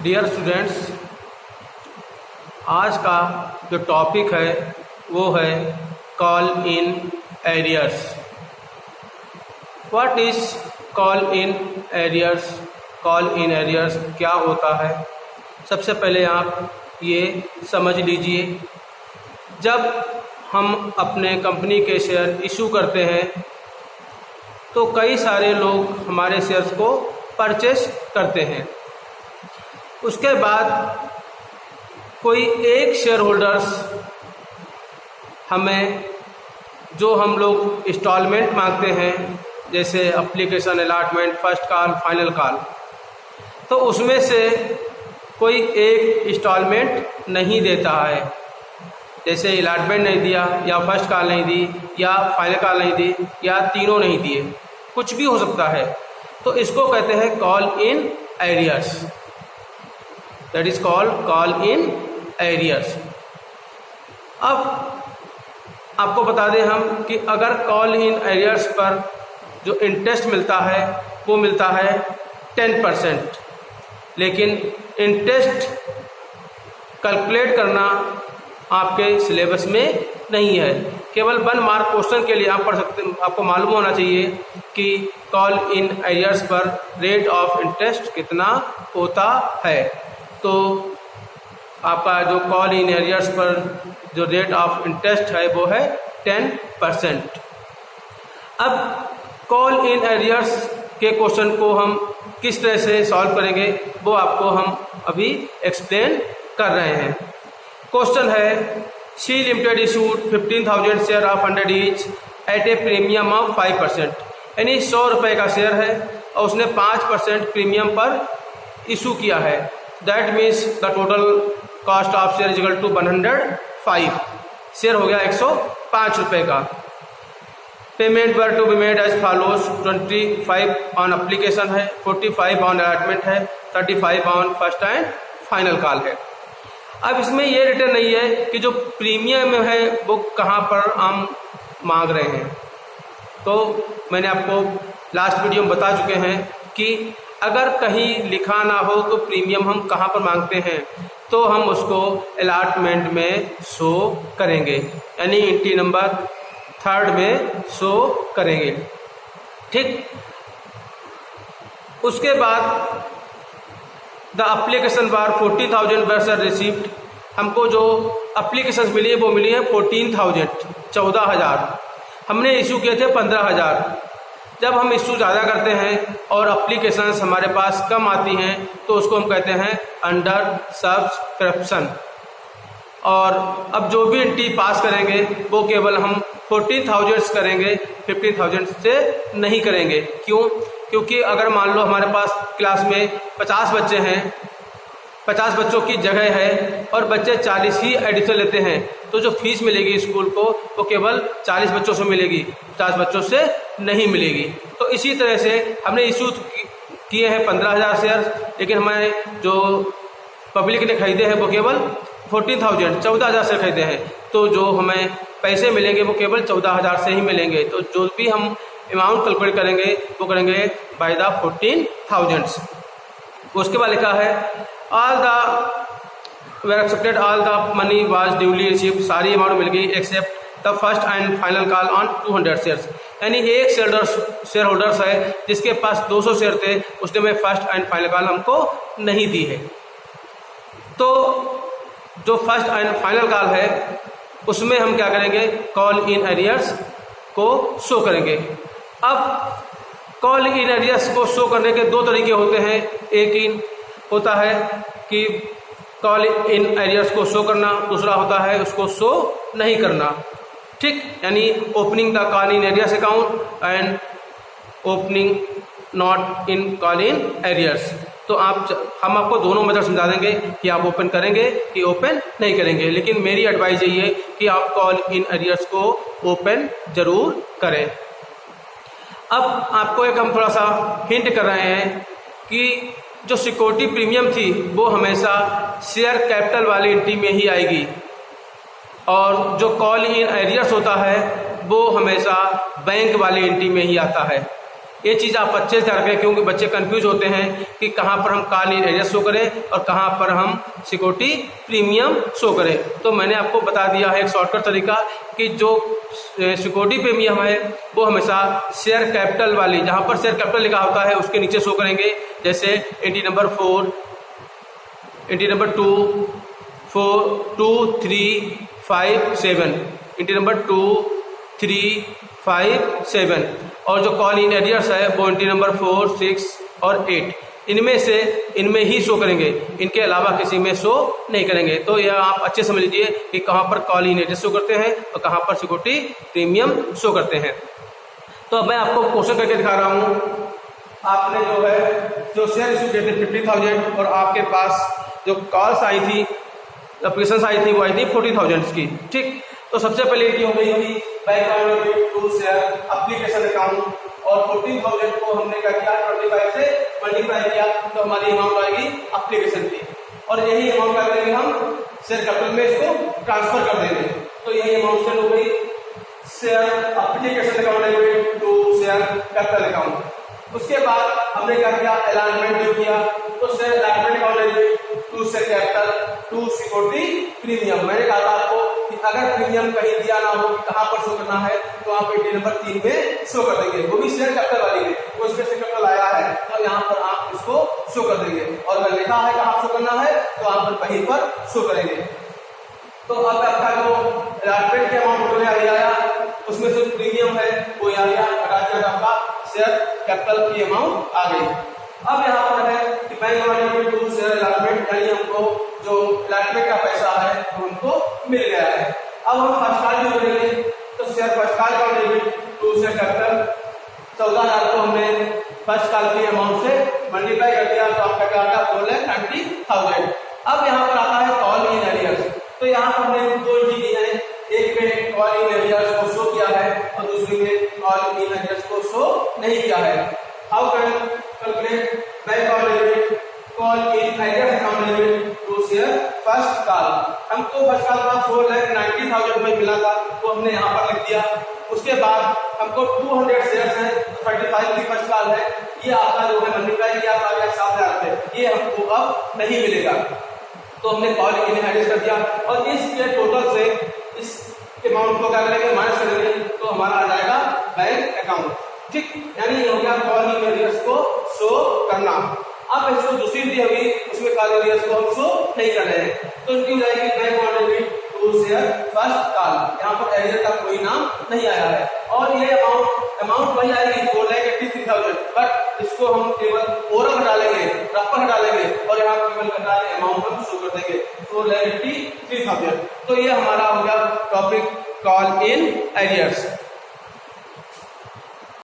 Dear students, आज का जो टॉपिक है वो है call in arrears. What is call in arrears? Call in arrears क्या होता है? सबसे पहले आप ये समझ लीजिए, जब हम अपने कंपनी के शेयर इशू करते हैं तो कई सारे लोग हमारे शेयर्स को परचेस करते हैं। उसके बाद कोई एक शेयर होल्डर्स हमें जो हम लोग इंस्टॉलमेंट मांगते हैं, जैसे application, allotment, first call, final call, तो उसमें से कोई एक इंस्टॉलमेंट नहीं देता है। जैसे अलॉटमेंट नहीं दिया, या फर्स्ट कॉल नहीं दी, या फाइनल कॉल नहीं दी, या तीनों नहीं दिए, कुछ भी हो सकता है। तो इसको कहते हैं call in arrears. That is called call in arrears. अब आपको बता दें हम कि अगर कॉल इन एरियर्स पर जो इंटरेस्ट मिलता है वो मिलता है 10%, लेकिन इंटरेस्ट कैलकुलेट करना आपके सिलेबस में नहीं है। केवल 1 मार्क क्वेश्चन के लिए आप पढ़ सकते हैं। आपको मालूम होना चाहिए कि कॉल इन एरियर्स पर रेट ऑफ इंटरेस्ट कितना होता है। तो आपका जो कॉल इन एरियर्स पर जो रेट ऑफ इंटरेस्ट है वो है 10%। अब कॉल इन एरियर्स के क्वेश्चन को हम किस तरह से सॉल्व करेंगे वो आपको हम अभी एक्सप्लेन कर रहे हैं। क्वेश्चन है, C limited issued 15,000 share of 100 each at a premium of 5%। यानी 100 रुपये का शेयर है और उसने 5% प्रीमियम पर इशू किया है। That means the total cost of share is equal to 105। Share हो गया 105 रुपये का। Payment were to be made as follows: 25 on application है, 45 ऑन अलॉटमेंट है, 35 on first and final call है। अब इसमें ये रिटर्न नहीं है कि जो प्रीमियम है वो कहाँ पर हम मांग रहे हैं। तो मैंने आपको लास्ट वीडियो में बता चुके हैं कि अगर कहीं लिखा ना हो तो प्रीमियम हम कहाँ पर मांगते हैं, तो हम उसको अलॉटमेंट में शो करेंगे, यानी एंट्री नंबर 3 में शो करेंगे। ठीक, उसके बाद the application were 40,000 were received. हमको जो एप्लीकेशन मिली है वो मिली है 14,000, 14,000। हमने इशू किए थे 15,000। जब हम इशू ज़्यादा करते हैं और एप्लीकेशंस हमारे पास कम आती हैं तो उसको हम कहते हैं अंडर सब्सक्रिप्शन। और अब जो भी एंट्री पास करेंगे वो केवल हम 14,000 करेंगे, 15,000 से नहीं करेंगे। क्यों? क्योंकि अगर मान लो हमारे पास क्लास में 50 बच्चे हैं, 50 बच्चों की जगह है और बच्चे 40 ही एडिशन लेते हैं, तो जो फीस मिलेगी स्कूल को वो केवल 40 बच्चों से मिलेगी, 50 बच्चों से नहीं मिलेगी। तो इसी तरह से हमने इशू किए हैं 15,000 शेयर, लेकिन हमारे जो पब्लिक ने खरीदे हैं वो केवल 14,000, 14,000 से खरीदे हैं। तो जो हमें पैसे मिलेंगे वो केवल 14,000 से ही मिलेंगे। तो जो भी हम अमाउंट कैलकुलेट करेंगे वो करेंगे बाय द 14,000। उसके बाद लिखा है all the were accepted, all the money was duly received. सारी अमाउंट मिल गई except the first and final call on 200 shares. यानी एक शेयर होल्डर्स है जिसके पास 200 शेयर थे, उसने में फर्स्ट एंड फाइनल कॉल हमको नहीं दी है। तो जो फर्स्ट एंड फाइनल कॉल है उसमें हम क्या करेंगे, कॉल इन एरियर्स को शो करेंगे। अब कॉल इन एरियर्स को शो करने के 2 तरीके होते हैं। एक इन होता है कि कॉल इन एरियर्स को शो करना, दूसरा होता है उसको शो नहीं करना। ठीक, यानी opening the call in arrears account and opening not in call in arrears. तो हम आपको दोनों मेथड समझा देंगे कि आप ओपन करेंगे कि ओपन नहीं करेंगे, लेकिन मेरी एडवाइस यही है कि आप कॉल इन एरियर्स को ओपन जरूर करें। अब आपको एक हम थोड़ा सा हिंट कर रहे हैं कि जो सिक्योरिटी प्रीमियम थी वो हमेशा शेयर कैपिटल वाली एंट्री में ही आएगी, और जो कॉल इन एरियर्स होता है वो हमेशा बैंक वाली एंट्री में ही आता है। ये चीज़ आप अच्छे से ध्यान रखें, क्योंकि बच्चे कंफ्यूज होते हैं कि कहाँ पर हम कॉल इन एरियर्स शो करें और कहाँ पर हम सिक्योरिटी प्रीमियम शो करें। तो मैंने आपको बता दिया है एक शॉर्टकट तरीका कि जो सिक्योरिटी प्रीमियम है वो हमेशा शेयर कैपिटल वाली, जहाँ पर शेयर कैपिटल लिखा होता है उसके नीचे शो करेंगे। जैसे entry number 4, entry number 2, 4, 2, 3, 5, 7, entry number 2, 3, 5, 7, और जो कॉल इन एरियर्स है वो एंट्री नंबर 4, 6 और 8, इनमें ही शो करेंगे, इनके अलावा किसी में शो नहीं करेंगे। तो यह आप अच्छे समझ लीजिए कि कहाँ पर कॉल इन एरियर्स शो करते हैं और कहाँ पर सिक्योरिटी प्रीमियम शो करते हैं। तो अब मैं आपको क्वेश्चन करके दिखा रहा हूँ। आपने जो है जो शेयर इशू किए थे 50,000 और आपके पास जो कॉल्स आई थी, एप्लीकेशन आई थी, वो आई थी 40,000 की। ठीक, तो सबसे पहले ये हो गई थी bank account to share application account, और 14,000 को हमने क्या किया 25 से मल्टीप्लाई किया तो हमारी अमाउंट आएगी एप्लीकेशन की, और यही अमाउंट क्या करेंगे हम शेयर कैपिटल में इसको ट्रांसफर कर देंगे। तो यही अमाउंट सेल हो गई share application account to share capital account. उसके बाद हमने क्या किया अलाइनमेंट जो किया, तो share alignment account to share capital to security premium. मैंने कहा था आपको कि अगर प्रीमियम कहीं दिया ना हो कि कहाँ पर शो करना है तो आप एंट्री नंबर 3 में शो कर देंगे, वो भी शेयर कैपिटल वाली है, वो इसमें शेयर कैपिटल आया है तो यहाँ पर आप इसको शो कर देंगे, और अगर लिखा है कहाँ शो करना है तो आप वहीं पर शो करेंगे। तो अब आपका जो अलाइनमेंट के अमाउंट आया उसमें जो प्रीमियम है वो आ गया, हटा दिया आपका शेयर कैपिटल की अमाउंट आ गई। अब यहाँ पर है कि bank account to share alignment, यानी हमको जो अलाइनमेंट का पैसा है वो हमको मिल गया है। अब हम फर्स्ट कॉल जो करेंगे तो share first call account to share capital 14,000 को हमने फर्स्ट कॉल की अमाउंट से मल्टीप्लाई कर दिया तो आपका क्या आता है 4,20,000। अब यहाँ पर आता है कॉल इन एरियर्स, तो यहाँ पर हमने दो चीजें हैं, एक में कॉल इन एरियर्स को शो किया है और दूसरी में कॉल इन एरियर्स को शो नहीं किया है। How can calculate bank account call in arrears account to share first call. हमको फर्स्ट कॉल का 4,90,000 रुपये मिला था तो हमने यहाँ पर लिख दिया। उसके बाद हमको 200 शेयर्स है, 35 की फर्स्ट कॉल है, ये आपका जो है मल्टीप्लाई किया था 7,000 रुपये, ये हमको अब नहीं मिलेगा तो हमने कॉल इन एरियर्स कर दिया, और इसके टोटल से इस अमाउंट को क्या करेंगे माइनस करेंगे तो हमारा आ जाएगा बैंक अकाउंट। ठीक, यानी हो गया कॉल इन एरियर्स को शो करना। अब इसको दूसरी दी होगी उसमें कॉल इन एरियर्स को हम शो नहीं कर रहे हैं तो इनकी हो जाएगी bank account to share first call, यहाँ पर एरियर का कोई नाम नहीं आया है, और ये अमाउंट वही आएगी 4,83,000, बट इसको हम केवल ओरल हटा लेंगे, रफर हटा लेंगे और यहाँ केवल अमाउंट हम शो कर देंगे 4,83,000। तो ये हमारा हो गया टॉपिक कॉल इन एरियर्स।